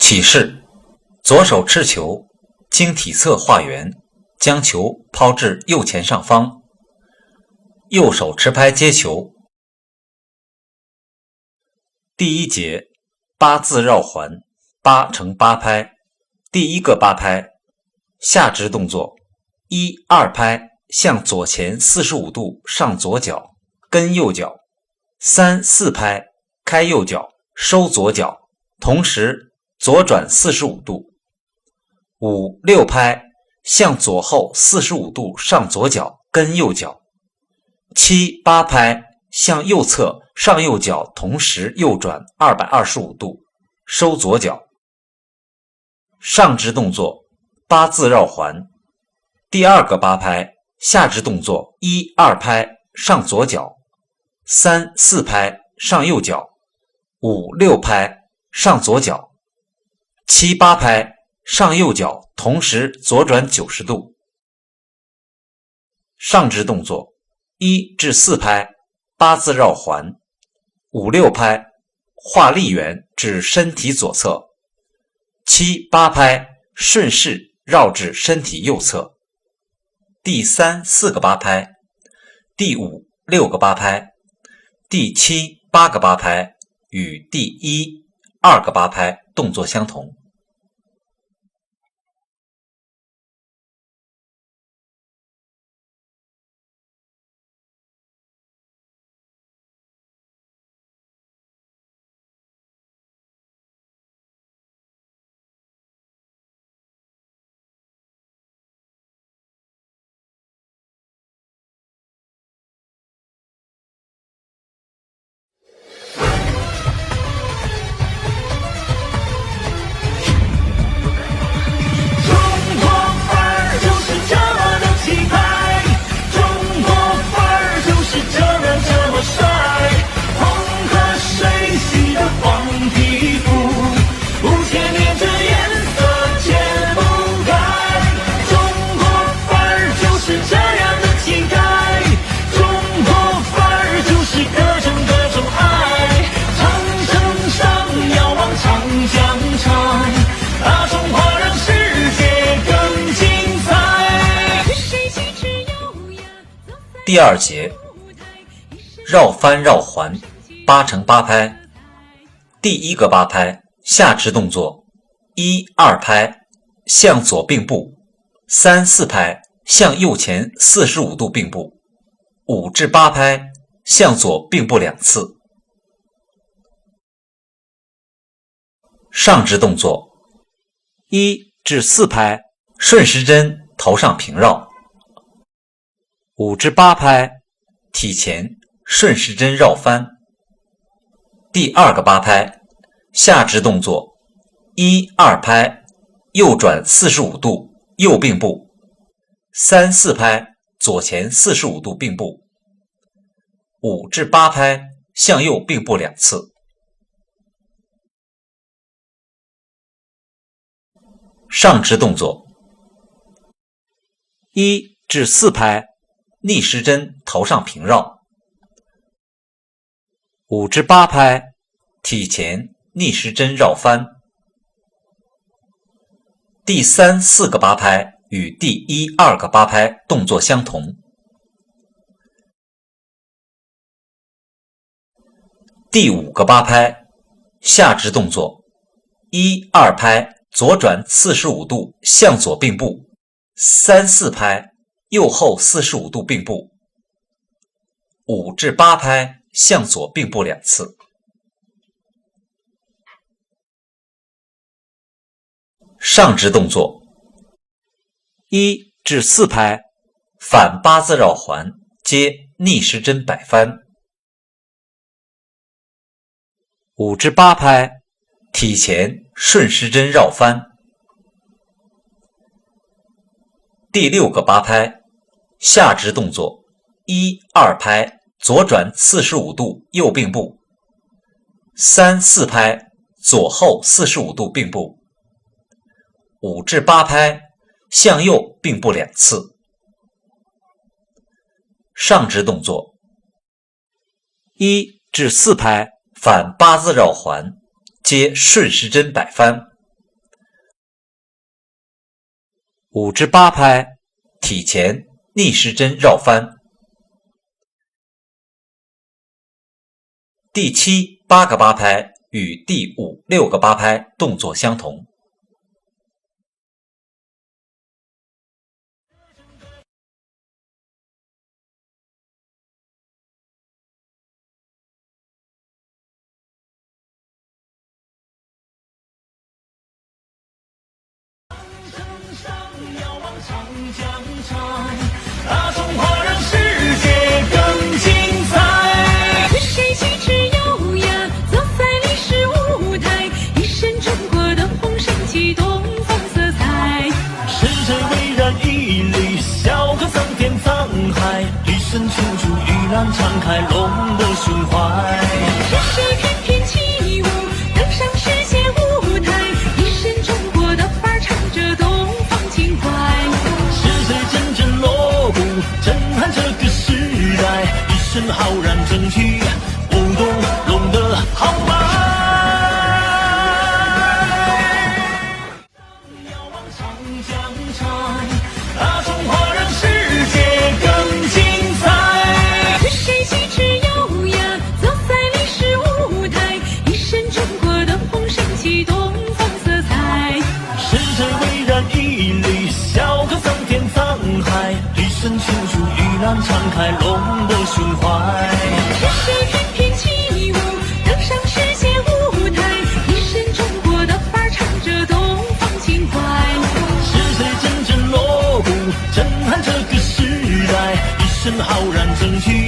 起势，左手持球，经体侧画圆，将球抛至右前上方，右手持拍接球。第一节八字绕环，8乘8拍。第一个8拍，下肢动作：1、2拍向左前45度上左脚，跟右脚；3、4拍开右脚，收左脚，同时左转45度；5、6拍向左后45度上左脚，跟右脚；7、8拍向右侧上右脚，同时右转225度，收左脚。上肢动作八字绕环。第二个8拍，下肢动作1、2拍上左脚，3、4拍上右脚，5、6拍上左脚，7、8拍上右脚，同时左转90度。上肢动作1至4拍，八字绕环；5、6拍画力圆至身体左侧；7、8拍顺势绕至身体右侧。第3、4个8拍，第5、6个8拍，第7、8个8拍与第1、2个8拍动作相同。第二节绕翻绕环8乘8拍。第一个8拍，下肢动作1、2拍向左并步，3、4拍向右前45度并步，5至8拍向左并步2次。上肢动作1至4拍顺时针头上平绕，5至8拍体前顺时针绕翻。第二个8拍，下肢动作1、2拍右转45度右并步，3、4拍左前45度并步，5至8拍向右并步2次。上肢动作1至4拍逆时针头上平绕，5至8拍体前逆时针绕翻。第3、4个8拍与第1、2个8拍动作相同。第5个8拍，下肢动作1、2拍左转45度向左并步，3、4拍右后45度并步，5至8拍向左并步2次。上肢动作1至4拍反八字绕环接逆时针摆翻，5至8拍体前顺时针绕翻。第6个8拍，下肢动作1、2拍左转45度右并步，3、4拍左后45度并步，5至8拍向右并步2次。上肢动作1至4拍反八字绕环接顺时针摆翻5至8拍，体前逆时针绕翻。第7、8个8拍与第5、6个8拍动作相同。大中华让世界更精彩。与谁气质优雅，走在历史舞台，一身中国的红绳起东方色彩。是谁巍然屹立，笑看桑田沧海，一身庆祝玉兰敞开龙的胸怀。是谁翩翩起舞，登上世界舞台，一身中国的范儿，唱着东方情怀。阵阵锣鼓震撼这个时代，一身浩然正气，舞动龙的豪迈。遥望长江长，大中华让世界更精彩。与谁气质优雅，走在历史舞台，一身中国的红绳起东方色彩。是谁巍然屹立，笑看桑田沧海，一身庆祝玉兰敞开龙的胸怀。是谁翩翩起舞，登上世界舞台，一身中国的范儿，唱着东方情怀。是谁阵阵锣鼓震撼这个时代，一身浩然正气，